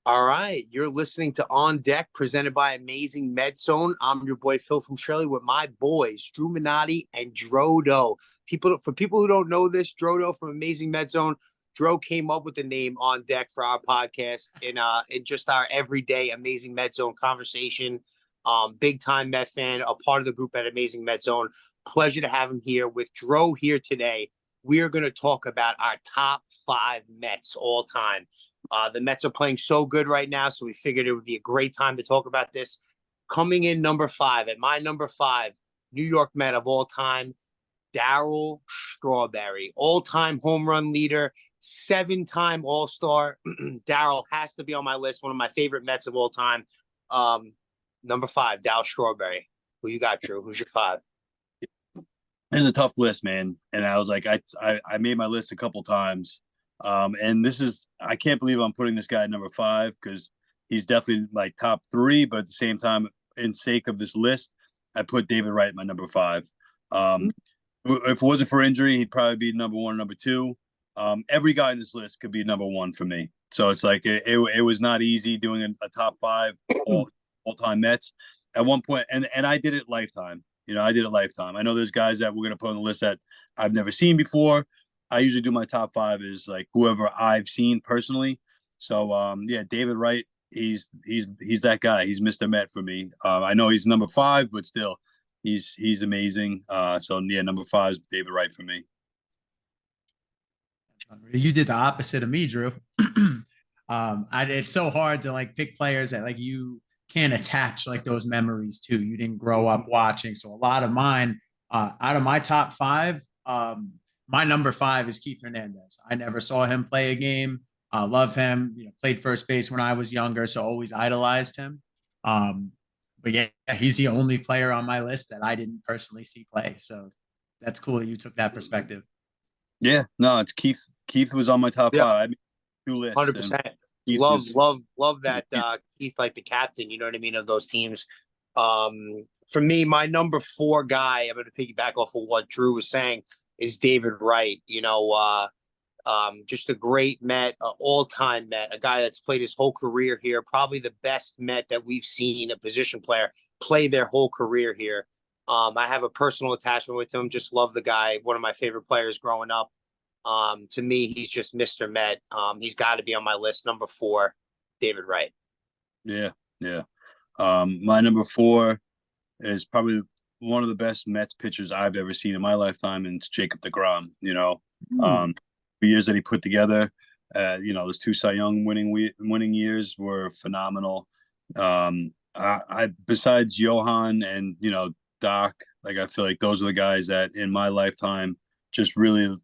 All right, you're listening to On Deck, presented by Amazing Med Zone. I'm your boy Phil from Shirley with my boys Drew Minotti and Drodo. For people who don't know this, Drodo from Amazing Med Zone, Dro came up with the name On Deck for our podcast in just our everyday Amazing Med Zone conversation. Big time Met fan, a part of the group at Amazing Med Zone. Pleasure to have him here with Dro here today. We are going to talk about our top 5 Mets all time. The Mets are playing so good right now, so we figured it would be a great time to talk about this. Coming in number 5, at my number 5, New York Met of all time, Darryl Strawberry, all-time home run leader, 7-time All-Star. Darryl has to be on my list, one of my favorite Mets of all time. Number 5, Darryl Strawberry. Who you got, Drew? Who's your 5? This is a tough list, man. And I was like, I made my list a couple times. And I can't believe I'm putting this guy at number 5 because he's definitely like top 3. But at the same time, in sake of this list, I put David Wright at my number 5. If it wasn't for injury, he'd probably be number 1, number 2. Every guy in this list could be number 1 for me. So it's like it was not easy doing a top 5 all time Mets at one point, and I did it lifetime. I did it lifetime. I know there's guys that we're going to put on the list that I've never seen before. I usually do my top 5 is like whoever I've seen personally. So, David Wright, he's that guy. He's Mr. Met for me. I know he's number 5, but still, he's amazing. Number 5 is David Wright for me. You did the opposite of me, Drew. It's so hard to like pick players that like you can't attach like those memories to. You didn't grow up watching. So a lot of mine, out of my top 5, my number 5 is Keith Hernandez. I never saw him play a game. Love him. Played first base when I was younger, so always idolized him. But yeah, he's the only player on my list that I didn't personally see play. So that's cool that you took that perspective. Yeah, no, it's Keith. Keith was on my top 5. I mean, 2 lists. 100%. Love that Keith, like the captain, you know what I mean, of those teams. For me, my number 4 guy, I'm going to piggyback off of what Drew was saying, is David Wright. Just a great Met, all-time Met, a guy that's played his whole career here, probably the best Met that we've seen a position player play their whole career here. I have a personal attachment with him. Just love the guy. One of my favorite players growing up. To me, he's just Mr. Met. He's got to be on my list. Number 4, David Wright. Yeah. My number 4 is probably one of the best Mets pitchers I've ever seen in my lifetime, and it's Jacob deGrom. The years that he put together, those 2 Cy Young winning years were phenomenal. I besides Johan and Doc, like I feel like those are the guys that in my lifetime just really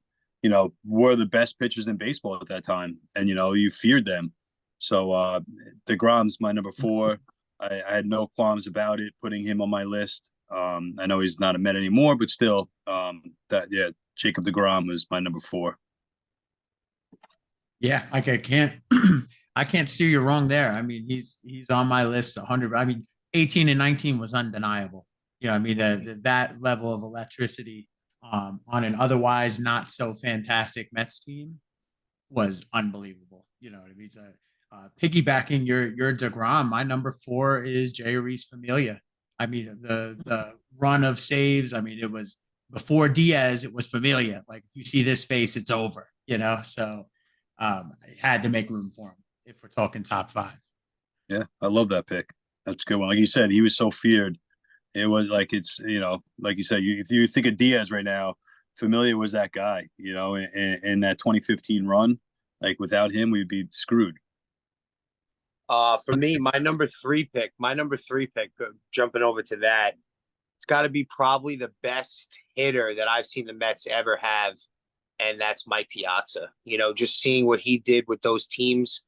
were the best pitchers in baseball at that time, and you feared them. So deGrom's my number 4. I had no qualms about it putting him on my list. I know he's not a Met anymore, but still, Jacob deGrom was my number 4. Yeah, I can't I can't steer you wrong there. I mean, he's on my list 100. I mean, 18 and 19 was undeniable. That level of electricity on an otherwise not so fantastic Mets team was unbelievable. Piggybacking your deGrom, my number 4 is Jeurys Familia. I mean, the run of saves. I mean, it was before Diaz. It was Familia. Like, if you see this face, it's over. So I had to make room for him if we're talking top 5. Yeah, I love that pick. That's a good one. Like you said, he was so feared. It was like like you said, if you think of Diaz right now, Familia was that guy. In that 2015 run, like without him, we'd be screwed. For me, my number 3 pick, jumping over to that, it's got to be probably the best hitter that I've seen the Mets ever have, and that's Mike Piazza. Just seeing what he did with those teams,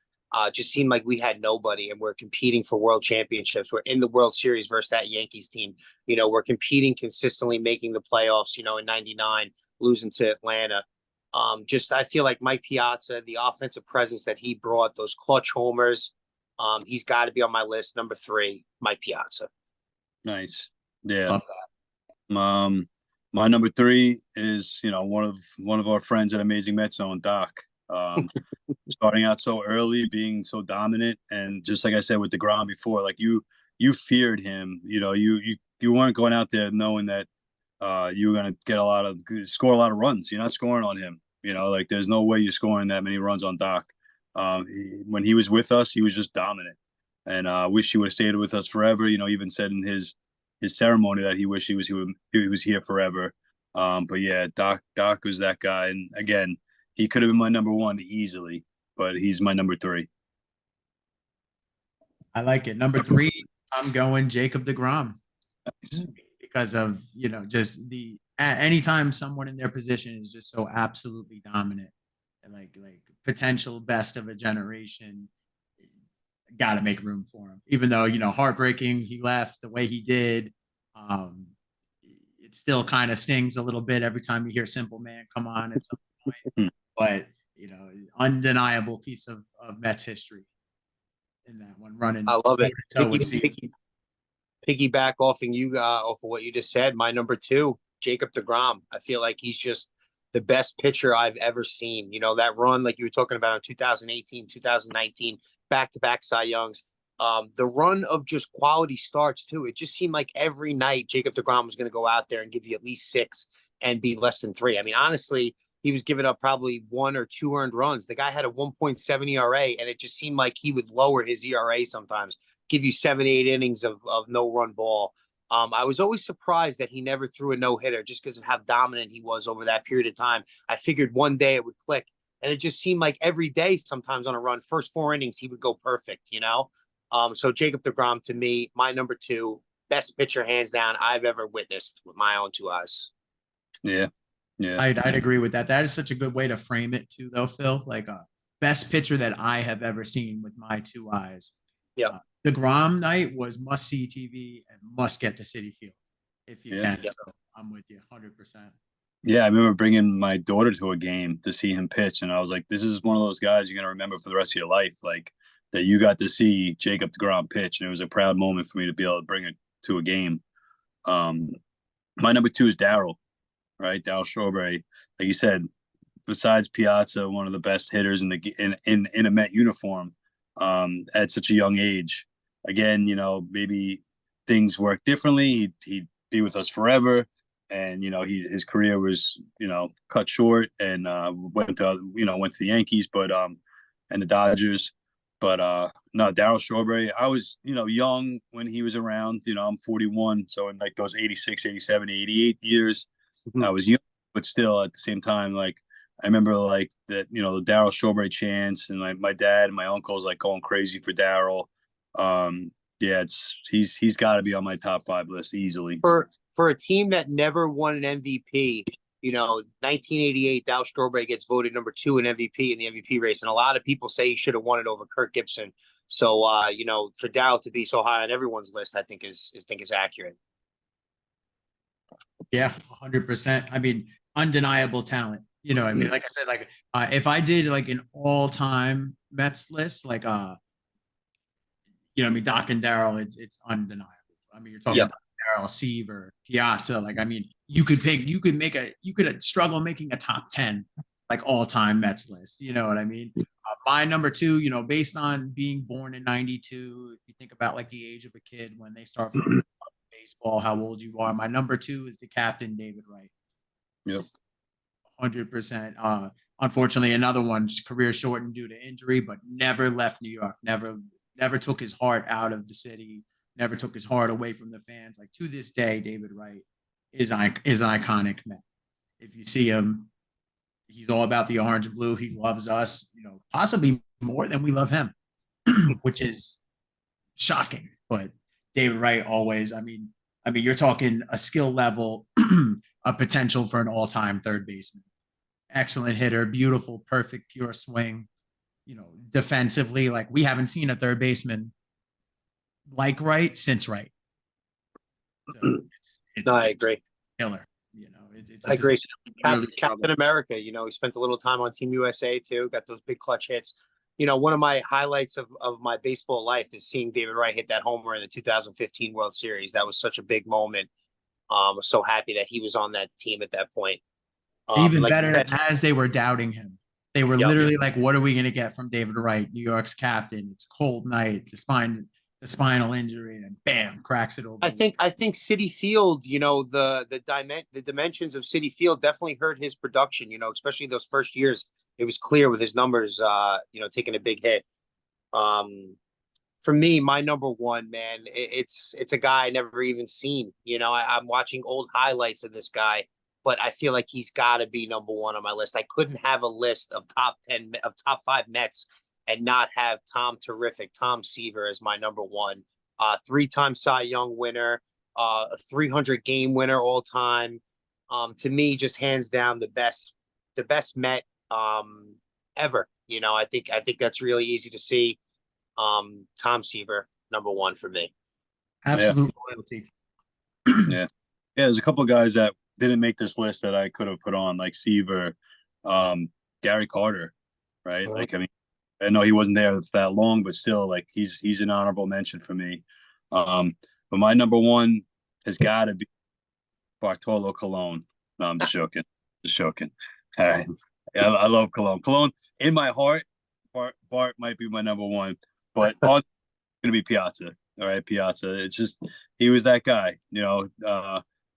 just seemed like we had nobody, and we're competing for world championships. We're in the World Series versus that Yankees team. We're competing consistently, making the playoffs, in 99, losing to Atlanta. I feel like Mike Piazza, the offensive presence that he brought, those clutch homers, he's got to be on my list. Number 3, Mike Piazza. Nice. Yeah. My number 3 is one of our friends at Amazing Met Zone, Doc. Starting out so early, being so dominant, and just like I said with DeGrom before, like you feared him. You weren't going out there knowing that you were going to get score a lot of runs. You're not scoring on him. Like there's no way you're scoring that many runs on Doc. When he was with us, he was just dominant, and wish he would have stayed with us forever. Even said in his ceremony that he wished he was here forever. But yeah, Doc was that guy, and again, he could have been my number one easily, but he's my number three. I like it. Number three, I'm going Jacob deGrom. Nice. Because of just anytime someone in their position is just so absolutely dominant and like potential best of a generation, got to make room for him. Even though heartbreaking he left the way he did, it still kind of stings a little bit every time you hear Simple Man come on at some point. But undeniable piece of Mets history in that one, running. I love it. Piggyback off of what you just said. My number two, Jacob deGrom. I feel like he's just the best pitcher I've ever seen. That run, like you were talking about in 2018, 2019, back-to-back Cy Youngs. The run of just quality starts too. It just seemed like every night Jacob deGrom was going to go out there and give you at least 6 and be less than 3. I mean, honestly, he was giving up probably 1 or 2 earned runs. The guy had a 1.7 ERA, and it just seemed like he would lower his ERA sometimes, give you 7, 8 innings of no run ball. I was always surprised that he never threw a no-hitter just because of how dominant he was over that period of time. I figured one day it would click, and it just seemed like every day sometimes on a run, first 4 innings, he would go perfect, So Jacob deGrom, to me, my number 2, best pitcher hands down I've ever witnessed with my own 2 eyes. Yeah. I'd agree with that. That is such a good way to frame it too, though, Phil. Like best pitcher that I have ever seen with my 2 eyes. Yeah. DeGrom night was must see TV and must get to Citi Field if you can. So I'm with you 100%. Yeah, I remember bringing my daughter to a game to see him pitch, and I was like, "This is one of those guys you're gonna remember for the rest of your life." Like that, you got to see Jacob deGrom pitch, and it was a proud moment for me to be able to bring it to a game. My number 2 is Darryl. Right, Darryl Strawberry, like you said, besides Piazza, one of the best hitters in a Met uniform, at such a young age. Again, maybe things work differently. He'd be with us forever, and his career was cut short, and went to the Yankees, but and the Dodgers. But no, Darryl Strawberry, I was young when he was around. I'm 41, so in like those 86, 87, 88 years. I was young, but still at the same time, like I remember like that, the Darryl Strawberry chants, and like my dad and my uncles like going crazy for Darryl. Yeah, he's got to be on my top 5 list easily. For a team that never won an MVP, 1988, Darryl Strawberry gets voted number 2 in MVP in the MVP race, and a lot of people say he should have won it over Kirk Gibson. So, for Darryl to be so high on everyone's list, I think is accurate. Yeah, 100%. I mean, undeniable talent. I mean, like I said, like if I did like an all-time Mets list, like I mean, Doc and Darryl, it's undeniable. I mean, you're talking about Darryl, Seaver, Piazza. Like, I mean, you could struggle making a top 10 like all-time Mets list. You know what I mean? My number 2, based on being born in '92, if you think about like the age of a kid when they start baseball, how old you are. My number 2 is the captain, David Wright. Yep. 100%. Unfortunately, another one, career shortened due to injury, but never left New York. Never took his heart out of the city. Never took his heart away from the fans. Like to this day, David Wright is an iconic Met. If you see him, he's all about the orange and blue. He loves us, possibly more than we love him, which is shocking. But David Wright always, I mean, you're talking a skill level, a potential for an all-time third baseman. Excellent hitter, beautiful, perfect, pure swing. Defensively, like we haven't seen a third baseman like Wright since Wright. So no, I agree. Killer. I agree. Captain America, he spent a little time on Team USA too, got those big clutch hits. One of my highlights of my baseball life is seeing David Wright hit that homer in the 2015 World Series. That was such a big moment. I was so happy that he was on that team at that point. Even better, as they were doubting him. They were Yep. literally like, what are we going to get from David Wright, New York's captain? It's a cold night, the spinal injury, and bam, cracks it over. I think City Field, the dimensions of City Field definitely hurt his production, especially those first years. It was clear with his numbers, taking a big hit. For me, my number one, man, it's a guy I never even seen. I'm watching old highlights of this guy, but I feel like he's got to be number one on my list. I couldn't have a list of top 5 Mets and not have Tom Seaver as my number one. 3-time Cy Young winner, a 300 game winner all time. To me, just hands down the best Met ever. I think that's really easy to see. Tom Seaver, number one for me. Absolute loyalty. Yeah. There's a couple of guys that didn't make this list that I could have put on, like Seaver, Gary Carter, right? Like, I mean, I know he wasn't there for that long, but still, like, he's an honorable mention for me. But my number one has got to be Bartolo Colon. No, I'm just joking. Just joking. All right. I love Colon. Colon, in my heart, Bart might be my number one, but on going to be Piazza. All right, Piazza. It's just, he was that guy.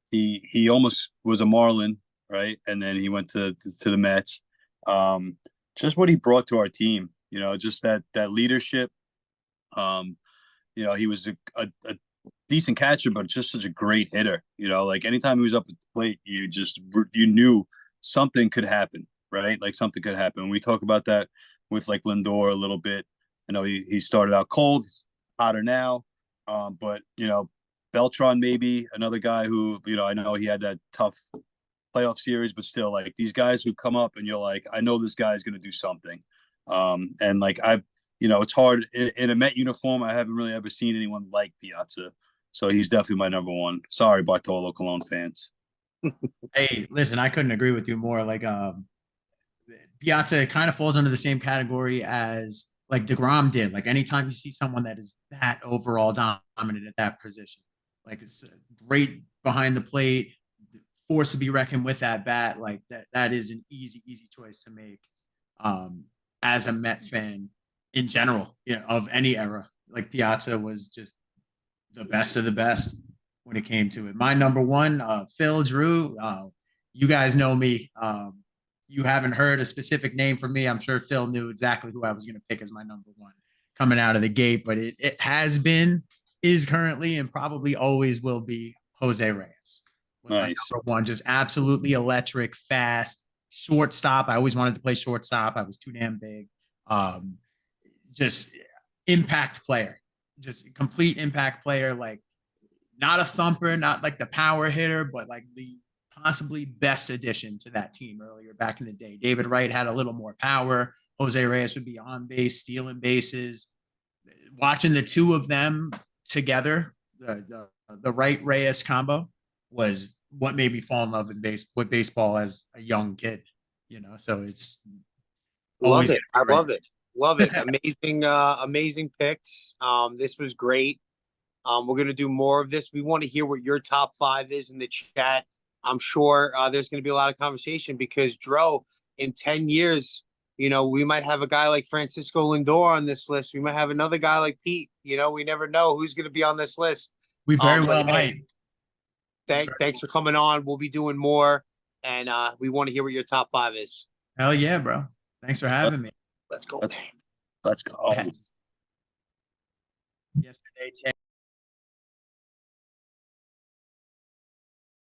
He almost was a Marlin, right? And then he went to the Mets. Just what he brought to our team, just that leadership. He was a decent catcher, but just such a great hitter. Like anytime he was up at the plate, you knew something could happen, right? Like something could happen. We talk about that with like Lindor a little bit. I know he started out cold, hotter now. But Beltran, maybe another guy who, I know he had that tough playoff series, but still, like, these guys who come up and you're like, I know this guy is going to do something. And like, it's hard in a Met uniform. I haven't really ever seen anyone like Piazza. So he's definitely my number one. Sorry, Bartolo Colon fans. Hey, listen, I couldn't agree with you more. Like, Piazza kind of falls under the same category as like DeGrom did. Like anytime you see someone that is that overall dominant at that position, like it's great behind the plate, force to be reckoned with that bat, like that is an easy choice to make as a Met fan in general, of any era. Like Piazza was just the best of the best when it came to it. My number one, Phill, Drew. You guys know me. You haven't heard a specific name from me. I'm sure Phill knew exactly who I was going to pick as my number one coming out of the gate, but it has been, is currently, and probably always will be Jose Reyes. Was nice. My number one, just absolutely electric, fast, shortstop. I always wanted to play shortstop. I was too damn big. Just impact player, just complete impact player. Like not a thumper, not like the power hitter, but like the possibly best addition to that team earlier back in the day. David Wright had a little more power. Jose Reyes would be on base, stealing bases. Watching the two of them together, the Wright Reyes combo was what made me fall in love with baseball as a young kid. So it's love it. I love it. Amazing picks. This was great. We're gonna do more of this. We want to hear what your top 5 is in the chat. I'm sure there's going to be a lot of conversation because Dro, in 10 years, we might have a guy like Francisco Lindor on this list. We might have another guy like Pete. We never know who's going to be on this list. We very well might. Thanks for coming on. We'll be doing more, and we want to hear what your top 5 is. Hell yeah, bro. Thanks for having me. Let's go. Let's go. Yes. Yesterday,